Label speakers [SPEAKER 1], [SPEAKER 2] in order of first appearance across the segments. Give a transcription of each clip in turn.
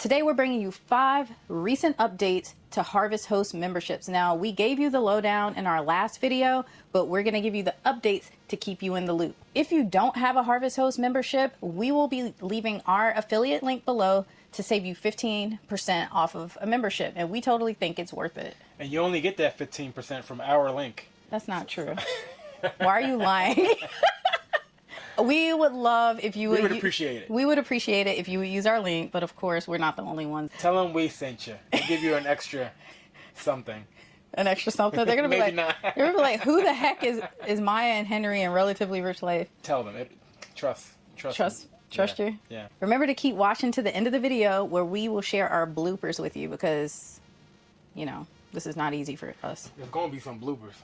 [SPEAKER 1] Today we're bringing you 5 recent updates to Harvest Host memberships. Now, we gave you the lowdown in our last video, but we're going to give you the updates to keep you in the loop. If you don't have a Harvest Host membership, we will be leaving our affiliate link below to save you 15% off of a membership, and we totally think it's worth it.
[SPEAKER 2] And you only get that 15% from our link.
[SPEAKER 1] That's not true. Why are you lying? We would love if you would.
[SPEAKER 2] We would appreciate it. We
[SPEAKER 1] would appreciate it if you would use our link, but of course, we're not the only ones.
[SPEAKER 2] Tell them we sent you. We'll give you an extra something.
[SPEAKER 1] An extra something? They're gonna be like,
[SPEAKER 2] not.
[SPEAKER 1] They're gonna be like, who the heck is Maya and Henry in Relatively Rich Life?
[SPEAKER 2] Tell them. Trust
[SPEAKER 1] you.
[SPEAKER 2] Yeah.
[SPEAKER 1] Remember to keep watching to the end of the video where we will share our bloopers with you because, you know, this is not easy for us.
[SPEAKER 2] There's gonna be some bloopers.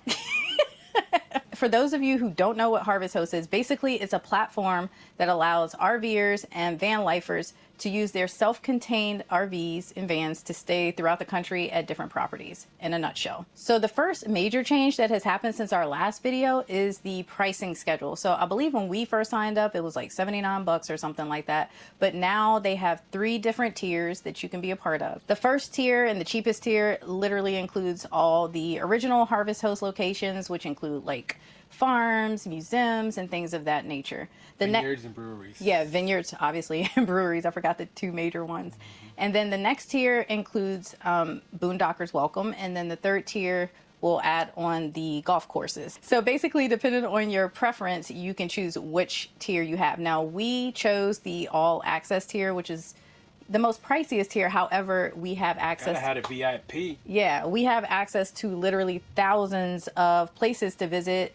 [SPEAKER 1] For those of you who don't know what Harvest Host is, basically it's a platform that allows RVers and van lifers to use their self-contained RVs and vans to stay throughout the country at different properties, in a nutshell. So the first major change that has happened since our last video is the pricing schedule. So I believe when we first signed up, it was like 79 bucks or something like that. But now they have 3 different tiers that you can be a part of. The first tier and the cheapest tier literally includes all the original Harvest Host locations, which include like farms, museums, and things of that nature.
[SPEAKER 2] Vineyards and breweries.
[SPEAKER 1] Yeah, vineyards, obviously, and breweries. I forgot the 2 major ones. And then the next tier includes Boondockers Welcome, and then the 3rd tier will add on the golf courses. So basically, depending on your preference, you can choose which tier you have. Now, we chose the all access tier, which is the most priciest tier. However, we have access.
[SPEAKER 2] Gotta have a VIP.
[SPEAKER 1] Yeah, we have access to literally thousands of places to visit.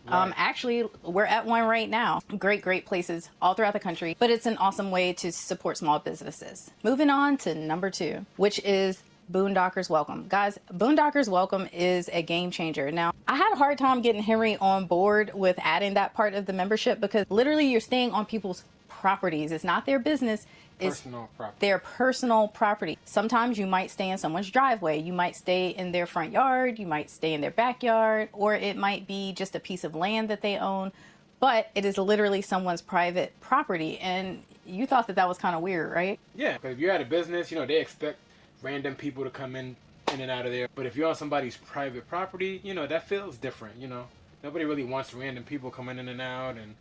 [SPEAKER 1] Right. Actually, we're at one right now. Great places all throughout the country, but it's an awesome way to support small businesses. Moving on to number 2, which is Boondockers Welcome. Guys, Boondockers Welcome is a game changer. Now, I had a hard time getting Henry on board with adding that part of the membership because literally you're staying on people's properties. It's not their business. It's their personal property. Sometimes you might stay in someone's driveway. You might stay in their front yard. You might stay in their backyard, or it might be just a piece of land that they own, but it is literally someone's private property. And you thought that was kind of weird, right?
[SPEAKER 2] Yeah, because if you're at a business, you know, they expect random people to come in and out of there. But if you're on somebody's private property, you know, that feels different, you know. Nobody really wants random people coming in and out, and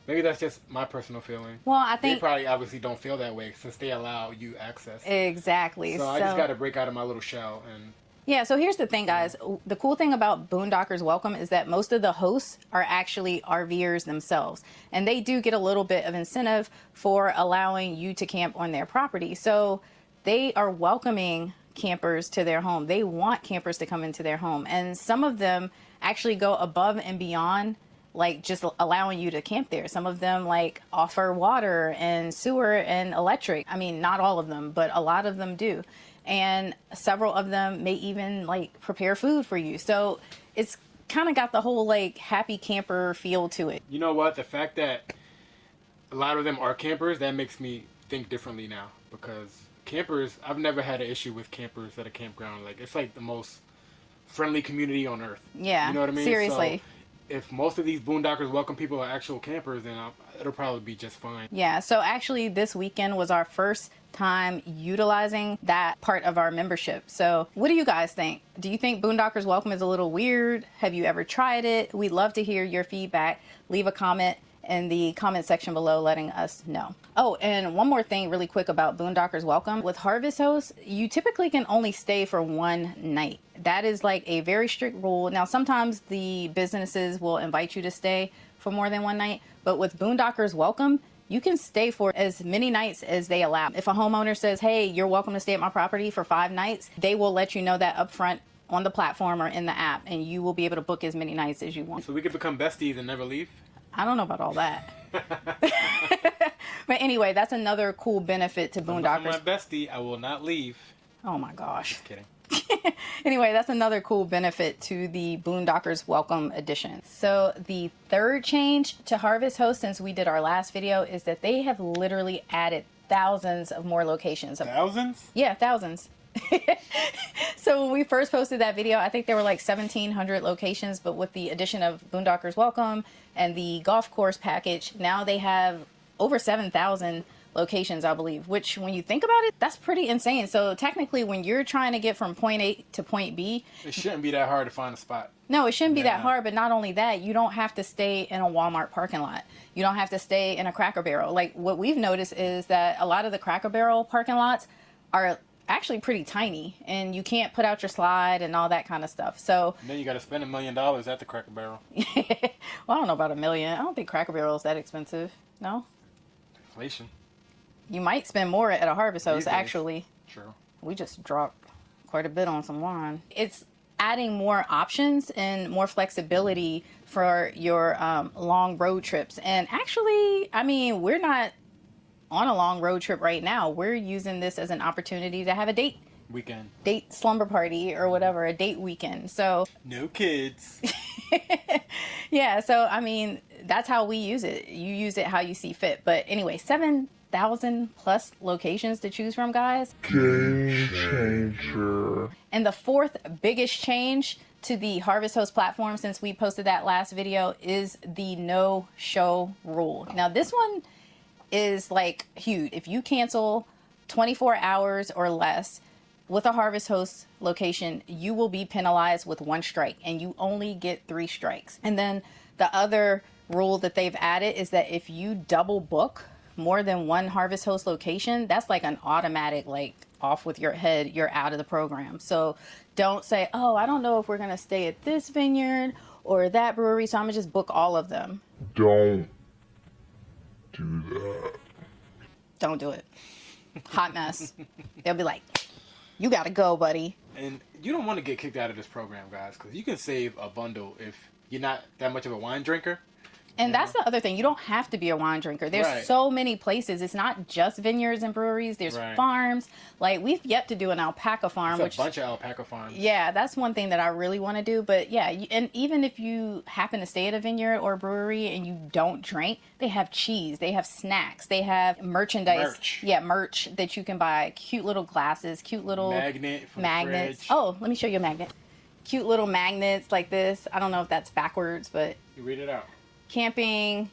[SPEAKER 2] maybe that's just my personal feeling.
[SPEAKER 1] Well, I think
[SPEAKER 2] they probably obviously don't feel that way since they allow you access.
[SPEAKER 1] Exactly.
[SPEAKER 2] So I just got to break out of my little shell and.
[SPEAKER 1] Yeah, so here's the thing, guys. The cool thing about Boondockers Welcome is that most of the hosts are actually RVers themselves, and they do get a little bit of incentive for allowing you to camp on their property. So they are welcoming campers to their home. They want campers to come into their home, and some of them actually go above and beyond like just allowing you to camp there. Some of them like offer water and sewer and electric. I mean, not all of them, but a lot of them do. And several of them may even like prepare food for you. So it's kind of got the whole like happy camper feel to it.
[SPEAKER 2] You know what? The fact that a lot of them are campers, that makes me think differently now, because campers, I've never had an issue with campers at a campground. Like, it's like the most friendly community on earth.
[SPEAKER 1] Yeah,
[SPEAKER 2] you know what I mean?
[SPEAKER 1] Seriously.
[SPEAKER 2] So, if most of these Boondockers Welcome people are actual campers, then it'll probably be just fine.
[SPEAKER 1] Yeah, so actually this weekend was our first time utilizing that part of our membership. So what do you guys think? Do you think Boondockers Welcome is a little weird? Have you ever tried it? We'd love to hear your feedback. Leave a comment in the comment section below letting us know. Oh, and one more thing really quick about Boondockers Welcome. With Harvest Host, you typically can only stay for 1 night. That is like a very strict rule. Now, sometimes the businesses will invite you to stay for more than 1 night, but with Boondockers Welcome, you can stay for as many nights as they allow. If a homeowner says, hey, you're welcome to stay at my property for 5 nights, they will let you know that upfront on the platform or in the app, and you will be able to book as many nights as you want.
[SPEAKER 2] So we could become besties and never leave?
[SPEAKER 1] I don't know about all that. But anyway, that's another cool benefit to Boondockers.
[SPEAKER 2] I'm my bestie, I will not leave.
[SPEAKER 1] Oh my gosh.
[SPEAKER 2] Just kidding.
[SPEAKER 1] Anyway, that's another cool benefit to the Boondockers Welcome edition. So the 3rd change to Harvest Host since we did our last video is that they have literally added thousands of more locations.
[SPEAKER 2] Thousands?
[SPEAKER 1] Yeah, thousands. So when we first posted that video, I think there were like 1,700 locations, but with the addition of Boondockers Welcome and the golf course package, now they have over 7,000 locations, I believe, which when you think about it, that's pretty insane. So technically when you're trying to get from point A to point B,
[SPEAKER 2] it shouldn't be that hard to find a spot.
[SPEAKER 1] No, it shouldn't be that hard, but not only that, you don't have to stay in a Walmart parking lot. You don't have to stay in a Cracker Barrel. Like, what we've noticed is that a lot of the Cracker Barrel parking lots are actually pretty tiny, and you can't put out your slide and all that kind of stuff. So
[SPEAKER 2] and then you got to spend $1 million at the Cracker Barrel.
[SPEAKER 1] Well, I don't know about $1 million. I don't think Cracker Barrel is that expensive. No?
[SPEAKER 2] Inflation.
[SPEAKER 1] You might spend more at a Harvest Host,
[SPEAKER 2] These days.
[SPEAKER 1] actually.
[SPEAKER 2] True.
[SPEAKER 1] We just dropped quite a bit on some wine. It's adding more options and more flexibility for your long road trips. And actually, I mean, we're not on a long road trip right now. We're using this as an opportunity to have a date slumber party or whatever, a date weekend. So
[SPEAKER 2] no kids.
[SPEAKER 1] yeah, so I mean, that's how we use it. You use it how you see fit. But anyway, 7,000 plus locations to choose from, guys.
[SPEAKER 3] Game changer.
[SPEAKER 1] And the fourth biggest change to the Harvest Host platform since we posted that last video is the no-show rule. Now, this one is like huge. If you cancel 24 hours or less with a Harvest Host location, you will be penalized with 1 strike, and you only get 3 strikes. And then the other rule that they've added is that if you double book more than 1 Harvest Host location, that's like an automatic, like, off with your head, you're out of the program. So don't say, oh, I don't know if we're gonna stay at this vineyard or that brewery, so I'm gonna just book all of them.
[SPEAKER 3] Don't do that.
[SPEAKER 1] Don't do it. Hot mess. They'll be like, you gotta go, buddy.
[SPEAKER 2] And you don't want to get kicked out of this program, guys, because you can save a bundle if you're not that much of a wine drinker.
[SPEAKER 1] And that's the other thing. You don't have to be a wine drinker. There's so many places. It's not just vineyards and breweries. There's farms. Like, we've yet to do an alpaca farm.
[SPEAKER 2] There's a bunch of alpaca farms.
[SPEAKER 1] Yeah, that's one thing that I really want to do. But yeah, and even if you happen to stay at a vineyard or a brewery and you don't drink, they have cheese. They have snacks. They have merchandise. Yeah, merch that you can buy. Cute little glasses. Cute little magnets. Oh, let me show you a magnet. Cute little magnets like this. I don't know if that's backwards, but...
[SPEAKER 2] You read it out.
[SPEAKER 1] Camping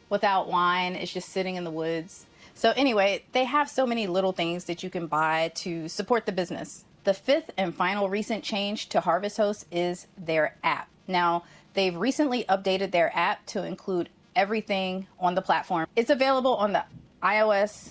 [SPEAKER 1] without wine is just sitting in the woods. So anyway, they have so many little things that you can buy to support the business. The fifth and final recent change to Harvest Host is their app. Now, they've recently updated their app to include everything on the platform. It's available on the iOS,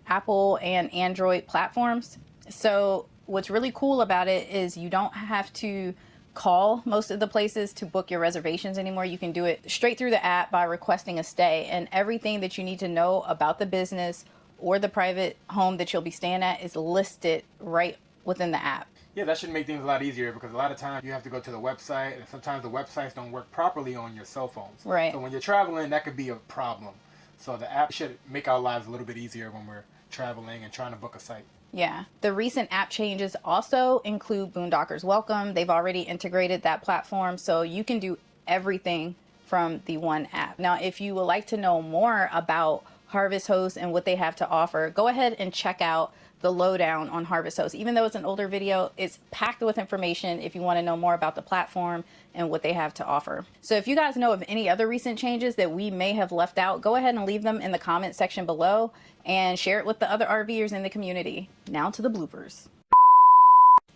[SPEAKER 1] Apple, and Android platforms. So what's really cool about it is you don't have to call most of the places to book your reservations anymore. You can do it straight through the app by requesting a stay, and everything that you need to know about the business or the private home that you'll be staying at is listed right within the app.
[SPEAKER 2] Yeah, that should make things a lot easier, because a lot of times you have to go to the website, and sometimes the websites don't work properly on your cell phones.
[SPEAKER 1] Right.
[SPEAKER 2] So when you're traveling, that could be a problem. So the app should make our lives a little bit easier when we're traveling and trying to book a site.
[SPEAKER 1] Yeah. The recent app changes also include Boondockers Welcome. They've already integrated that platform, so you can do everything from the one app. Now, if you would like to know more about Harvest Host and what they have to offer, go ahead and check out the lowdown on Harvest Host. Even though it's an older video, it's packed with information if you want to know more about the platform and what they have to offer. So if you guys know of any other recent changes that we may have left out, go ahead and leave them in the comment section below and share it with the other RVers in the community. Now to the bloopers.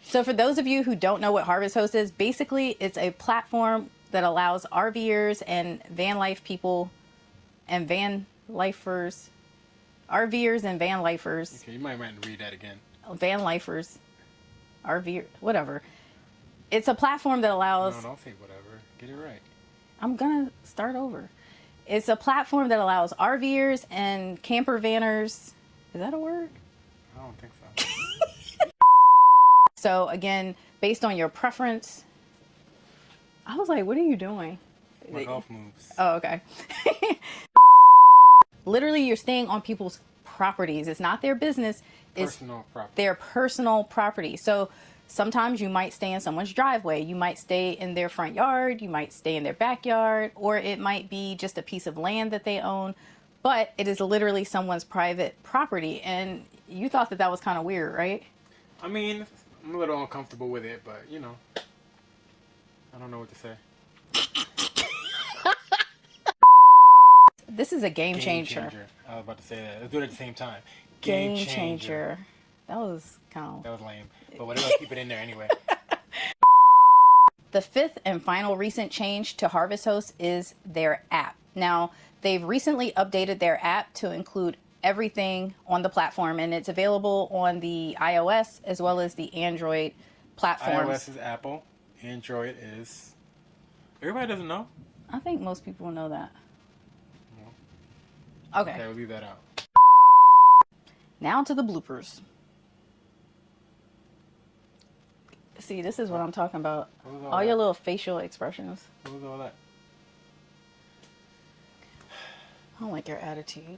[SPEAKER 1] So for those of you who don't know what Harvest Host is, basically it's a platform that allows RVers and van life people and van lifers, RVers and van lifers.
[SPEAKER 2] Okay, you might want to read that again.
[SPEAKER 1] Van lifers, RV, whatever. It's a platform that allows...
[SPEAKER 2] No, don't say whatever. Get it right.
[SPEAKER 1] I'm gonna start over. It's a platform that allows RVers and camper vanners. Is that a word?
[SPEAKER 2] I don't think so.
[SPEAKER 1] So again, based on your preference. I was like, what are you doing?
[SPEAKER 2] My golf moves.
[SPEAKER 1] Oh, okay. Literally, you're staying on people's properties. It's not their business. It's
[SPEAKER 2] personal property.
[SPEAKER 1] Their personal property. So sometimes you might stay in someone's driveway. You might stay in their front yard. You might stay in their backyard. Or it might be just a piece of land that they own. But it is literally someone's private property. And you thought that that was kind of weird, right?
[SPEAKER 2] I mean, I'm a little uncomfortable with it, but, you know, I don't know what to say.
[SPEAKER 1] This is a game changer.
[SPEAKER 2] I was about to say that. Let's do it at the same time.
[SPEAKER 1] Game changer. That was kind of...
[SPEAKER 2] That was lame. But whatever, keep it in there anyway.
[SPEAKER 1] The fifth and final recent change to Harvest Host is their app. Now, they've recently updated their app to include everything on the platform, and it's available on the iOS as well as the Android platforms.
[SPEAKER 2] iOS is Apple. Android is... Everybody doesn't know?
[SPEAKER 1] I think most people know that.
[SPEAKER 2] Okay,
[SPEAKER 1] Okay,
[SPEAKER 2] we'll leave that out.
[SPEAKER 1] now to the bloopers. See, this is what I'm talking about.
[SPEAKER 2] What was
[SPEAKER 1] All your
[SPEAKER 2] that?
[SPEAKER 1] little facial expressions.
[SPEAKER 2] What was all that?
[SPEAKER 1] I don't like your attitude.